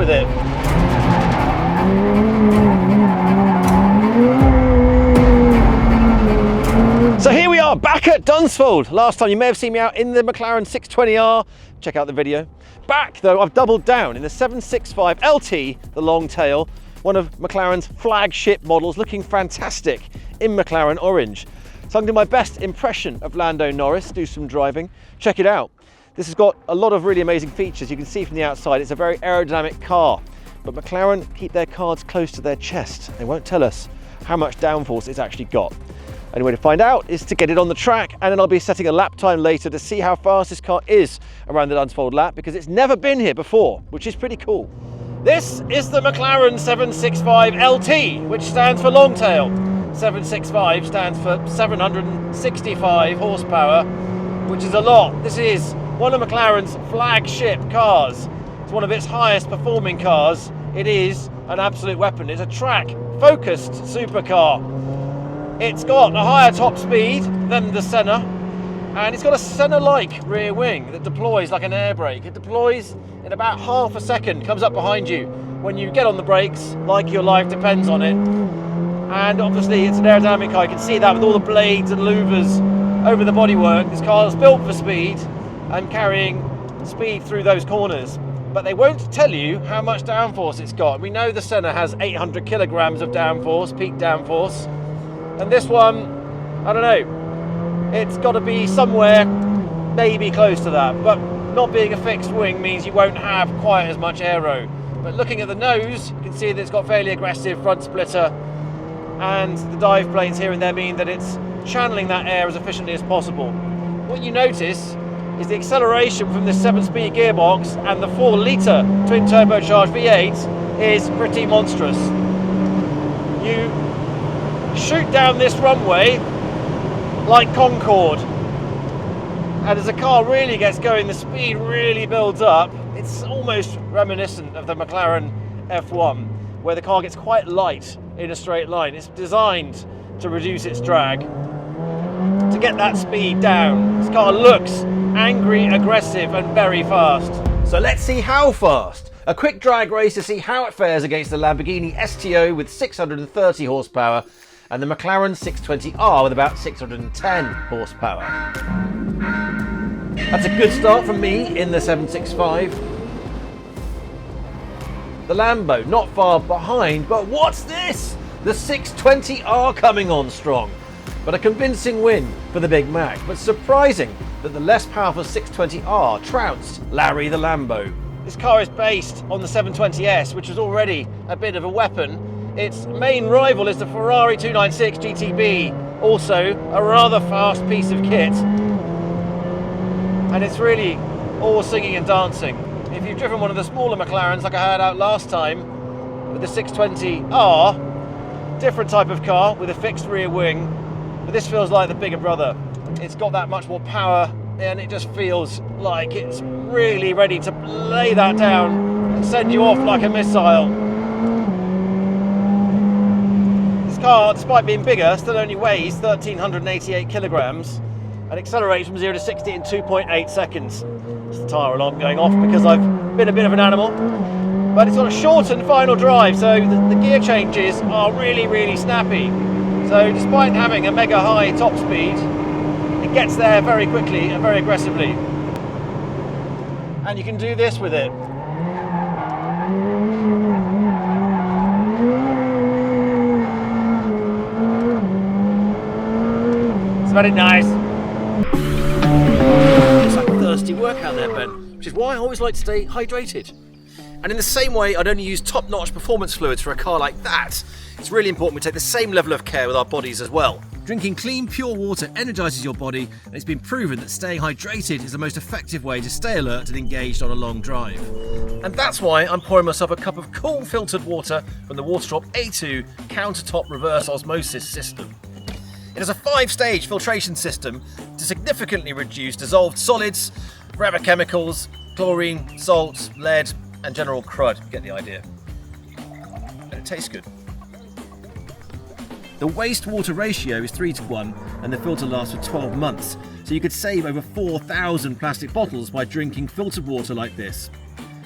with it. So here we are back at Dunsfold. Last time you may have seen me out in the McLaren 620R. Check out the video. Back though, I've doubled down in the 765 LT, the long tail, one of McLaren's flagship models, looking fantastic in McLaren orange. So I'm going to do my best impression of Lando Norris, do some driving. Check it out. This has got a lot of really amazing features. You can see from the outside, it's a very aerodynamic car. But McLaren keep their cards close to their chest. They won't tell us how much downforce it's actually got. Only way to find out is to get it on the track, and then I'll be setting a lap time later to see how fast this car is around the Dunsfold lap, because it's never been here before, which is pretty cool. This is the McLaren 765 LT, which stands for long tail. 765 stands for 765 horsepower, which is a lot. This is one of McLaren's flagship cars. It's one of its highest performing cars. It is an absolute weapon. It's a track-focused supercar. It's got a higher top speed than the Senna, and it's got a Senna-like rear wing that deploys like an air brake. It deploys in about half a second, comes up behind you when you get on the brakes, like your life depends on it. And obviously it's an aerodynamic car. You can see that with all the blades and louvers over the bodywork. This car is built for speed and carrying speed through those corners. But they won't tell you how much downforce it's got. We know the Senna has 800 kilograms of downforce, peak downforce. And this one, I don't know, it's got to be somewhere maybe close to that, but not being a fixed wing means you won't have quite as much aero. But looking at the nose, you can see that it's got fairly aggressive front splitter, and the dive planes here and there mean that it's channeling that air as efficiently as possible. What you notice is the acceleration from this 7-speed gearbox and the 4-litre twin turbocharged V8 is pretty monstrous. You shoot down this runway like Concorde, and as the car really gets going, the speed really builds up. It's almost reminiscent of the McLaren F1, where the car gets quite light in a straight line. It's designed to reduce its drag, to get that speed down. This car looks angry, aggressive and very fast. So let's see how fast. A quick drag race to see how it fares against the Lamborghini STO with 630 horsepower and the McLaren 620R with about 610 horsepower. That's a good start from me in the 765. The Lambo not far behind, but what's this? The 620R coming on strong. But a convincing win for the Big Mac, but surprising that the less powerful 620R trounced Larry the Lambo. This car is based on the 720S, which was already a bit of a weapon. Its main rival is the Ferrari 296 GTB, also a rather fast piece of kit. And it's really all singing and dancing. If you've driven one of the smaller McLarens like I had out last time with the 620R, different type of car with a fixed rear wing, but this feels like the bigger brother. It's got that much more power and it just feels like it's really ready to lay that down and send you off like a missile. This car, despite being bigger, still only weighs 1,388 kilograms and accelerates from 0 to 60 in 2.8 seconds. It's the tyre alarm going off because I've been a bit of an animal. But it's got a shortened final drive, so the gear changes are really, really snappy. So despite having a mega high top speed, it gets there very quickly and very aggressively. And you can do this with it. It's very nice. It's like thirsty work out there, Ben, which is why I always like to stay hydrated. And in the same way, I'd only use top-notch performance fluids for a car like that. It's really important we take the same level of care with our bodies as well. Drinking clean, pure water energises your body, and it's been proven that staying hydrated is the most effective way to stay alert and engaged on a long drive. And that's why I'm pouring myself a cup of cool filtered water from the Waterdrop A2 countertop reverse osmosis system. It has a 5-stage filtration system to significantly reduce dissolved solids, forever chemicals, chlorine, salt, lead, and general crud. You get the idea. And it tastes good. The waste-water ratio is 3:1 and the filter lasts for 12 months, so you could save over 4,000 plastic bottles by drinking filtered water like this.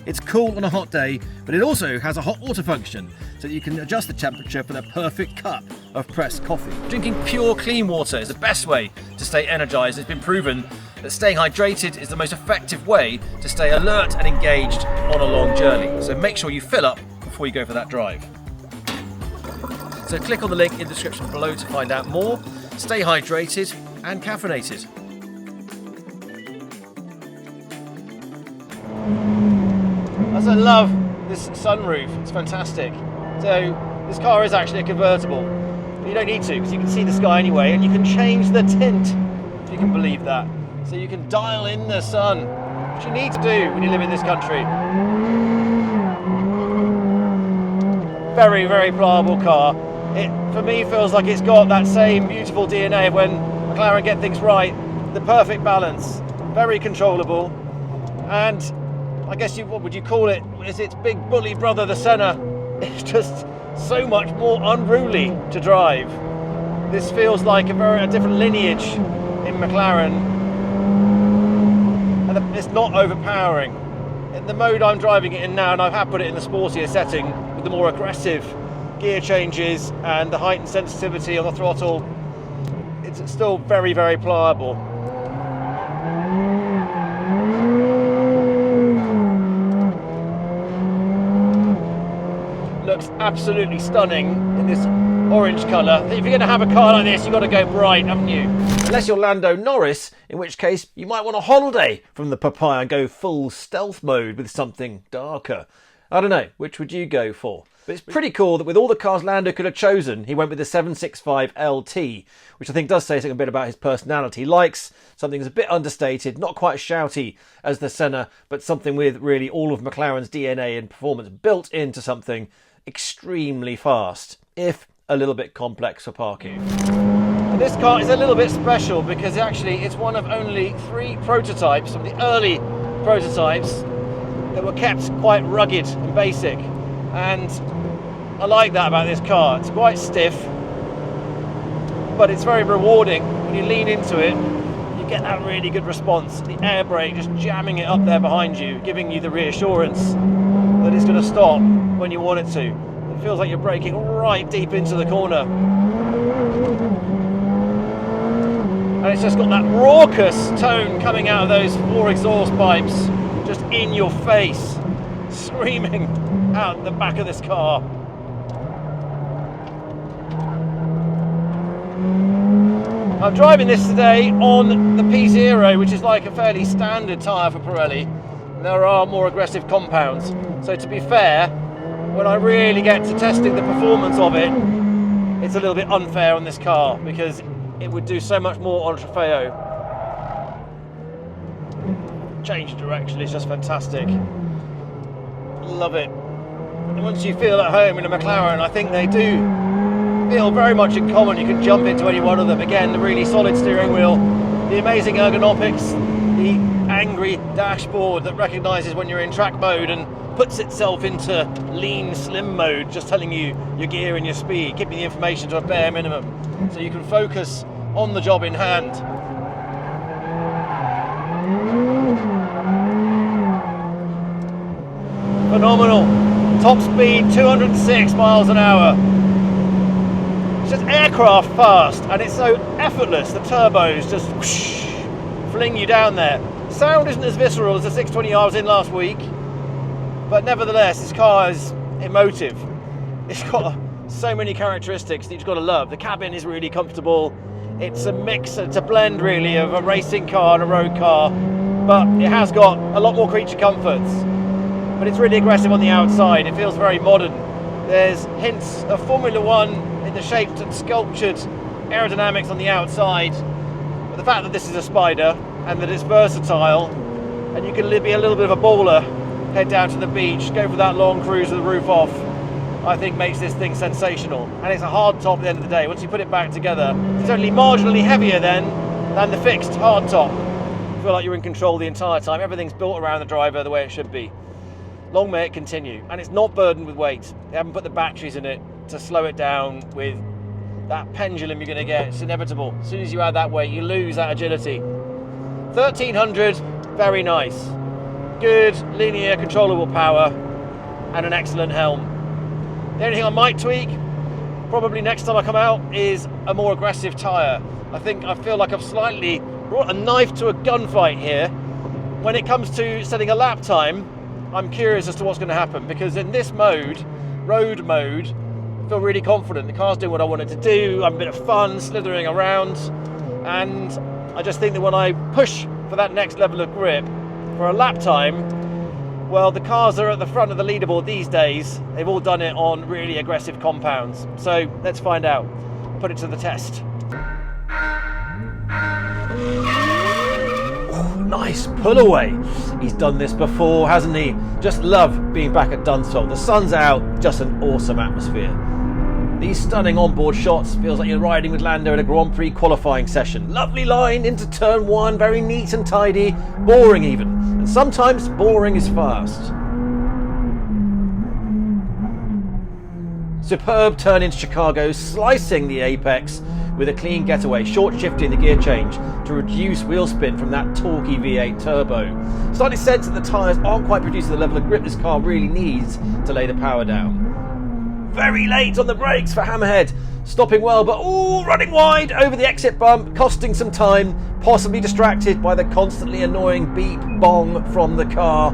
It's cool on a hot day, but it also has a hot water function, so that you can adjust the temperature for the perfect cup of pressed coffee. Drinking pure clean water is the best way to stay energized. It's been proven that staying hydrated is the most effective way to stay alert and engaged on a long journey. So make sure you fill up before you go for that drive. So click on the link in the description below to find out more. Stay hydrated and caffeinated. I love this sunroof, it's fantastic. So this car is actually a convertible, but you don't need to because you can see the sky anyway, and you can change the tint, if you can believe that. So you can dial in the sun, which you need to do when you live in this country. Very, very pliable car. It, for me, feels like it's got that same beautiful DNA of when McLaren get things right, the perfect balance, very controllable, and I guess what would you call it? Is its big bully brother, the Senna? It's just so much more unruly to drive. This feels like a different lineage in McLaren. And it's not overpowering. In the mode I'm driving it in now, and I have put it in the sportier setting with the more aggressive gear changes and the heightened sensitivity on the throttle, it's still very, very pliable. Looks absolutely stunning in this orange colour. If you're going to have a car like this, you've got to go bright, haven't you? Unless you're Lando Norris, in which case you might want a holiday from the papaya and go full stealth mode with something darker. I don't know, which would you go for? But it's pretty cool that with all the cars Lando could have chosen, he went with the 765 LT, which I think does say something a bit about his personality. He likes something that's a bit understated, not quite as shouty as the Senna, but something with really all of McLaren's DNA and performance built into something extremely fast, if a little bit complex for parking. And this car is a little bit special because actually it's one of only 3 prototypes, of the early prototypes, that were kept quite rugged and basic. And I like that about this car. It's quite stiff, but it's very rewarding. When you lean into it, you get that really good response. The air brake just jamming it up there behind you, giving you the reassurance that it's going to stop when you want it to. It feels like you're braking right deep into the corner. And it's just got that raucous tone coming out of those 4 exhaust pipes, just in your face, screaming out the back of this car. I'm driving this today on the P0, which is like a fairly standard tyre for Pirelli. There are more aggressive compounds. So to be fair, when I really get to testing the performance of it, it's a little bit unfair on this car because it would do so much more on Trofeo. Change of direction is just fantastic. Love it. And once you feel at home in a McLaren, I think they do feel very much in common. You can jump into any one of them. Again, the really solid steering wheel, the amazing ergonomics, the angry dashboard that recognises when you're in track mode and puts itself into lean slim mode, just telling you your gear and your speed, keeping the information to a bare minimum so you can focus on the job in hand. Phenomenal. Top speed 206 miles an hour. It's just aircraft fast, and it's so effortless. The turbos just whoosh, fling you down there. Sound isn't as visceral as the 620R I was in last week, but nevertheless, this car is emotive. It's got so many characteristics that you've got to love. The cabin is really comfortable. It's a mix, it's a blend really of a racing car and a road car, but it has got a lot more creature comforts. But it's really aggressive on the outside. It feels very modern. There's hints of Formula One in the shaped and sculptured aerodynamics on the outside. But the fact that this is a Spider and that it's versatile, and you can be a little bit of a baller, head down to the beach, go for that long cruise with the roof off, I think makes this thing sensational. And it's a hard top at the end of the day. Once you put it back together, it's only marginally heavier then than the fixed hard top. You feel like you're in control the entire time. Everything's built around the driver the way it should be. Long may it continue. And it's not burdened with weight. They haven't put the batteries in it to slow it down with that pendulum you're going to get. It's inevitable. As soon as you add that weight, you lose that agility. 1300, very nice. good, linear, controllable power, and an excellent helm. The only thing I might tweak, probably next time I come out, is a more aggressive tyre. I feel like I've slightly brought a knife to a gunfight here. When it comes to setting a lap time, I'm curious as to what's going to happen, because in this mode, road mode, I feel really confident. The car's doing what I want it to do. I'm a bit of fun slithering around, and I just think that when I push for that next level of grip for a lap time, well, the cars that are at the front of the leaderboard these days, they've all done it on really aggressive compounds. So let's find out. Put it to the test. Oh, nice pull away. He's done this before, hasn't he? Just love being back at Dunsfold. The sun's out, just an awesome atmosphere. These stunning onboard shots, feels like you're riding with Lando in a Grand Prix qualifying session. Lovely line into turn one, very neat and tidy, boring even. And sometimes boring is fast. Superb turn into Chicago, slicing the apex with a clean getaway, short shifting the gear change to reduce wheel spin from that torquey V8 turbo. Slightly sense that the tyres aren't quite producing the level of grip this car really needs to lay the power down. Very late on the brakes for Hammerhead, stopping well, but running wide over the exit bump, costing some time, possibly distracted by the constantly annoying beep bong from the car.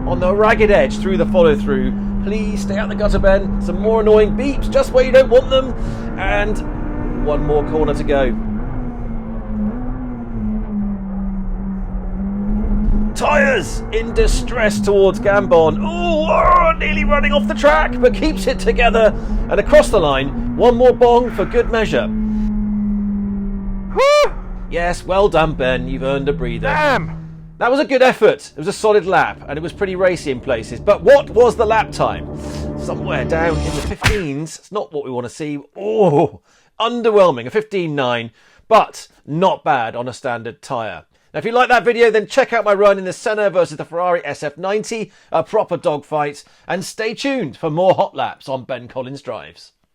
On the ragged edge through the follow through, please stay out the gutter bend, some more annoying beeps just where you don't want them, and one more corner to go. Tyres in distress towards Gambon. Nearly running off the track, but keeps it together. And across the line, one more bong for good measure. Whew. Yes, well done, Ben. You've earned a breather. Damn! That was a good effort. It was a solid lap, and it was pretty racy in places. But what was the lap time? Somewhere down in the 15s. It's not what we want to see. Underwhelming. A 15.9, but not bad on a standard tyre. Now, if you like that video, then check out my run in the Senna versus the Ferrari SF90, a proper dogfight, and stay tuned for more hot laps on Ben Collins Drives.